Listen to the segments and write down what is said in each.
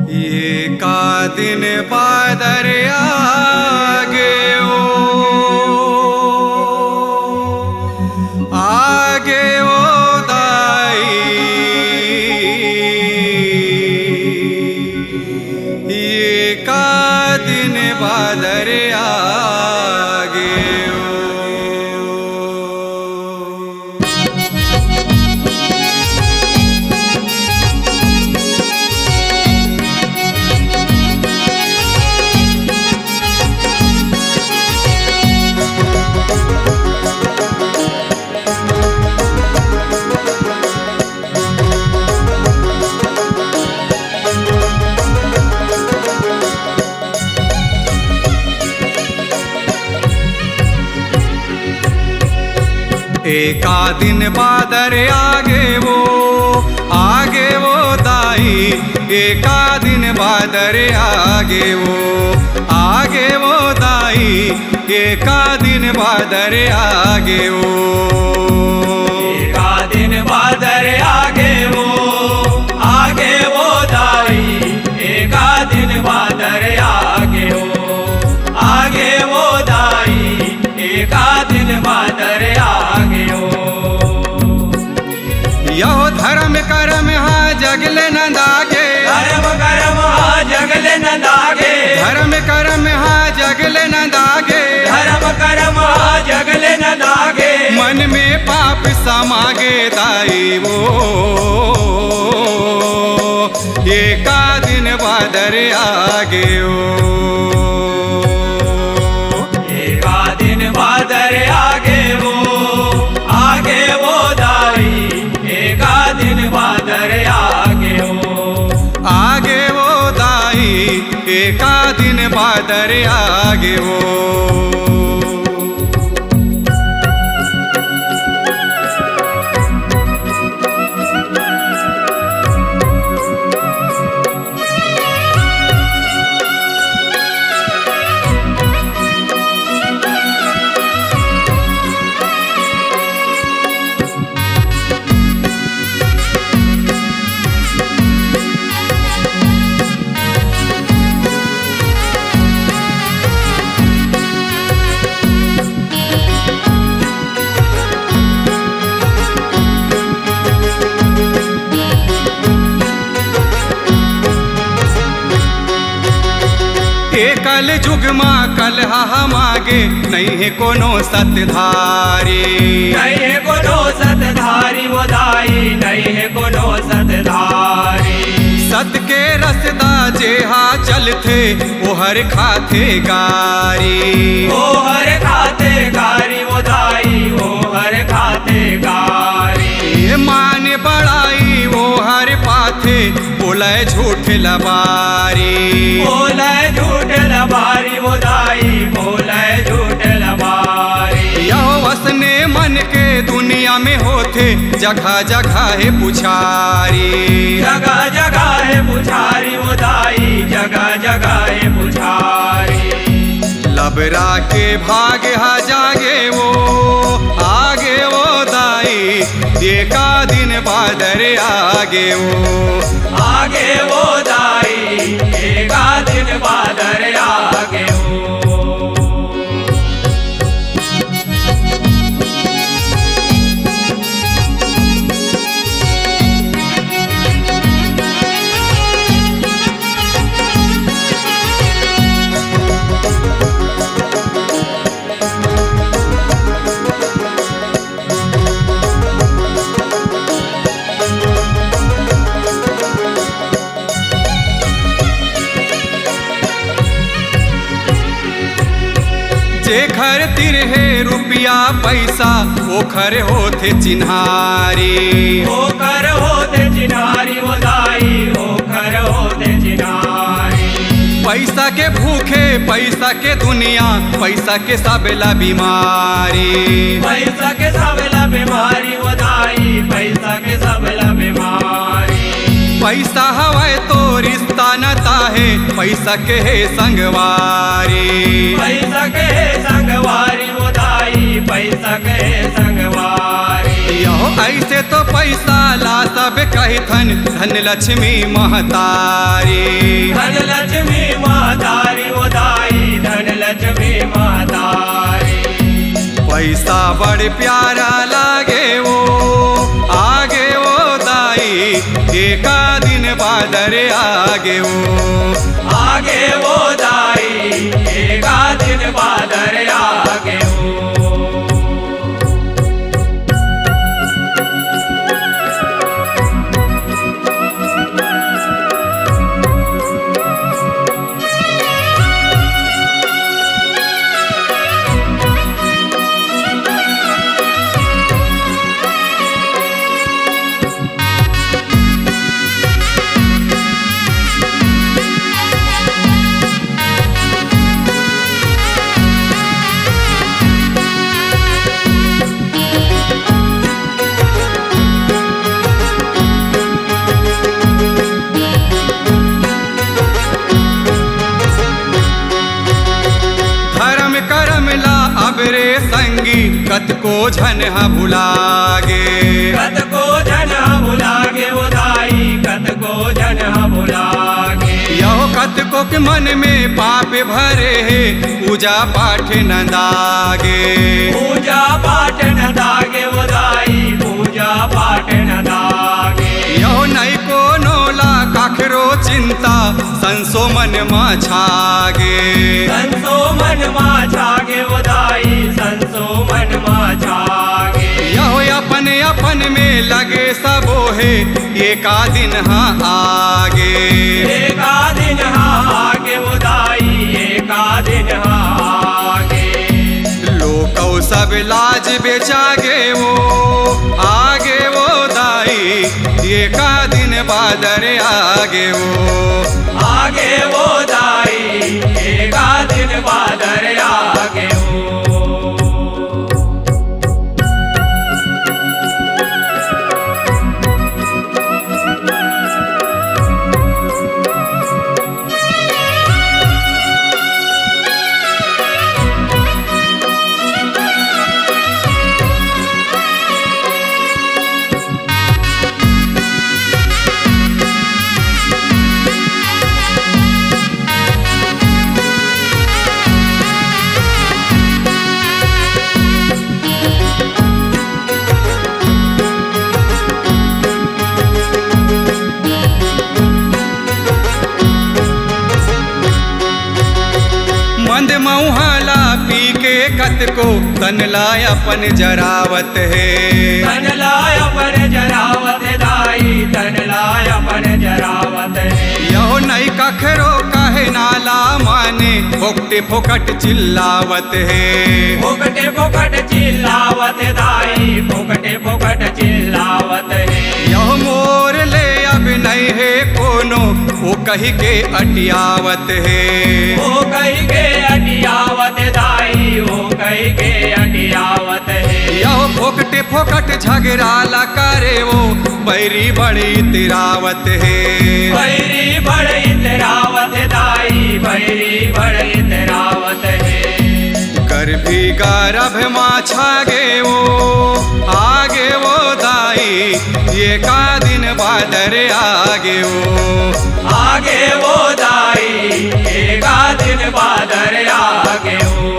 ये का दिन बादर आगे ओ दाई, ये का दिन बादर आगे ओ। एका दिन बादर आगे वो दाई, एका दिन बादर आगे वो दाई, एका दिन बादर आगे वो, एका दिन बादर आगे वो दाई, एका दिन बादर आगे वो दाई, एका दिन बादर आगे वो। यहो धर्म कर्म हा जगले न दागे, धर्म कर्म हा जगले न दागे, धर्म कर्म हा जगले न दागे, धर्म कर्म हा जगले न दागे, मन में पाप समागे दाई वो, एका दिन बादर आगे ओ, एका दिन बादर आगे वो दाई, एका दिन बादर आगे वो दाई, एका दिन बादर आगे वो। कल जुग माँ कल मागे, नहीं है कोनो सतधारी, नहीं है कोनो सतधारी वो दाई, नहीं है कोनो सतधारी। सत के रसदा जेहा चलथे वो हर खाते गारी, वो हर खाते गारी वो दाई, वो हर खाते गारी। ये माने बड़ाई वो हर पाथे, बोले झूठ लबारी, बोले झूठ लबारी वो दाई, बोले झूठ लबारी। यहो वसने मन के दुनिया में होते, जगह जगह है पुछारी, जगह जगह है पुछारी वो दाई, जगह जगह है पुछारी। लबरा के भाग हा जागे वो आगे वो दाई, एका दिन बादर आगे वो दाई, एका दिन बादर आगे वो। जे घर तिरहे रुपया पैसा वो खर होते चिन्हारी, वो कर होते चिन्हारी वो दाई, वो कर होते चिन्हारी। पैसा के भूखे पैसा के दुनिया, पैसा के सबला बीमारी, पैसा के सबला बीमारी वो दाई, पैसा के सबला बीमारी। पैसा हवाए तो रिश्ता नता है, पैसा के है संगवारी, पैसा के संगवारी वो दाई, पैसा के संगवारी। यहो ऐसे तो पैसा ला सब कह रहिथन धन लक्ष्मी महतारी। धनलक्ष्मी महतारी वो दाई धनलक्ष्मी महतारी। पैसा बड़ प्यारा लागे वो आगे वो दाई एका दिन बादर आगे वो। आगे वो दाई एका दिन बादर आगे वो। रे संगी कत को झन भुलागे। कत को झन भुलागे वो दाई कत को झन भुलागे। यहो कत को के मन में पाप भरे है पूजा पाठ न दागे। पूजा पाठ न दागे वो दाई पूजा पाठ न दागे। यहो नहीं को नोला काखरो चिंता संसो मन मा छागे। संसो मन मा छागे वो दाई संसो मन मा छागे। यहो अपने अपन में लगे सबो है एका दिन हाँ आगे। एका दिन हाँ आगे वो दाई एका दिन हाँ आगे। लोकौ सब लाज बेचागे वो आगे वो दाई एका दिन बादर आगे वो। आगे वो दाई एका दिन बादर आगे वो। मंद मऊहाला पी के कत को तन लाय अपन जरावत है। तन लाय अपन जरावत दाई तन लाय अपन जरावत है। यहो नहीं कखरो कहे नाला माने फोकटे फोकट चिल्लावत है। फोकटे फोकट चिल्लावत दाई फोकटे फोकट चिल्लावत है। यहो मोर ले अब नहीं है कोनो वो कही के अटियावत है। वो कही के अटियावत दाई वो कही के अटियावत है। यहो फोकटे फोकट झगड़ाला करे वो बैरी बड़ी तिरावत है। बैरी बड़ी तिरावत दाई बैरी बड़ी तिरावत है। कर भी गर्भ मा छागे वो आगे वो दाई एका दिन बादर आगे वो। आगे वो दाई एका दिन बादर आगे वो।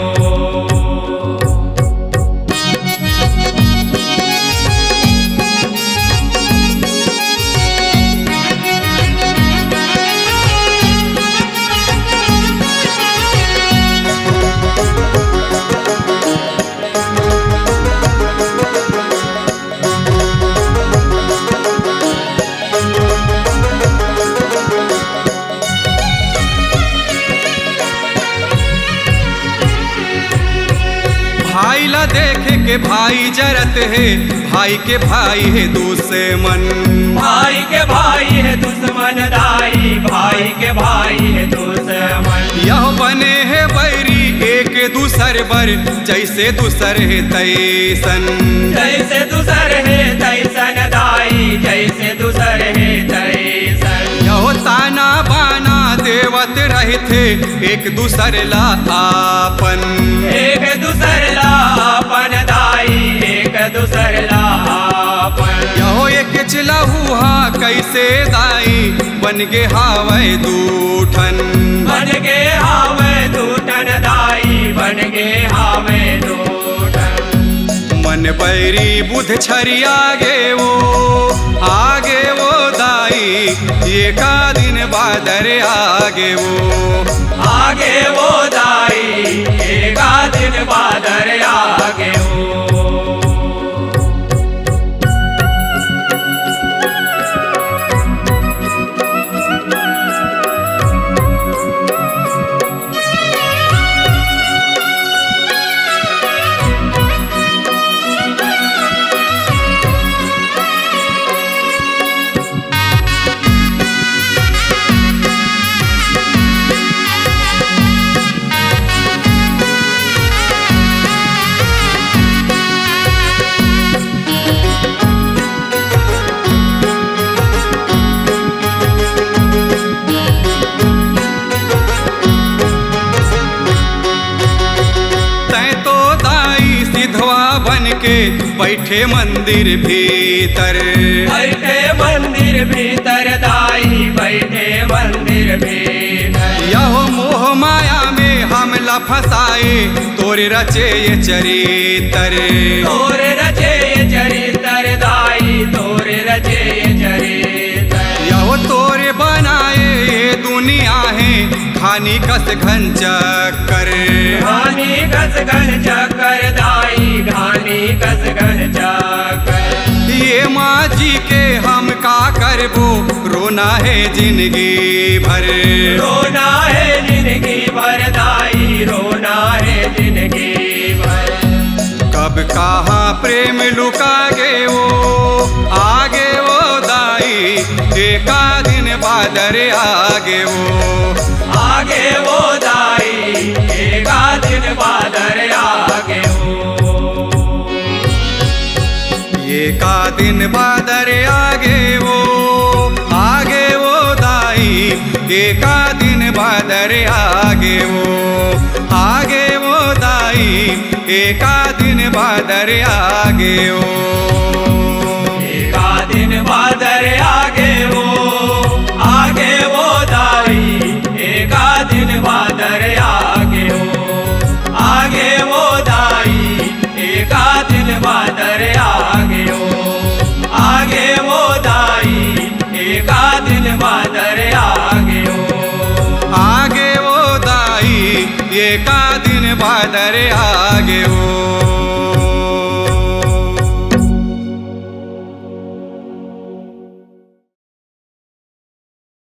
भाई ला देखे के भाई जरत है भाई के भाई है दुश्मन। भाई के भाई है दुश्मन दाई भाई के भाई है दुश्मन। यह बने है बैरी एक दूसर बर जैसे दूसर है तैसन। जैसे दूसर है तैसन दाई जैसे दूसर है तैसन। यह ताना बाना देवत रहे थे एक दूसर ला आपन। एक दूसर ला आपन दाई एक दूसर ला आपन। यहो एक चिलहुआ कैसे दाई बन गे हावै दूठन बन गे हावे दूठन दाई बन गे हावे दूठन मन बैरी बुध छरी आगे वो दाई एका दिन बादर आगे वो दाई एका दिन बादर आगे वो के बैठे मंदिर भीतर दाई बैठे मंदिर भीतर यहो मोह माया में हमला फसाए तोरे रचे ये चरितर दाई तोरे रचे ये चरितर यहो तोरे बनाए ये दुनिया है खानी कस घन चक्कर दाई घानी कस घन चक्कर ये माँ जी के हम का करबो रोना है जिंदगी भर दाई रोना है जिंदगी भर कब कहाँ प्रेम लुका गे वो आगे वो दाई एका दिन बादर आगे वो दाई एका दिन बादर आगे एका दिन बादर आगे वो दाई एका दिन बादर आगे वो दाई एका दिन बादर आगे एका दिन बादर आगे वो दाई एका दिन बादर आगे वो दाई एका दिन बादर आगे वो दाई एका दिन बादर आगे वो दाई एका दिन बादर आगे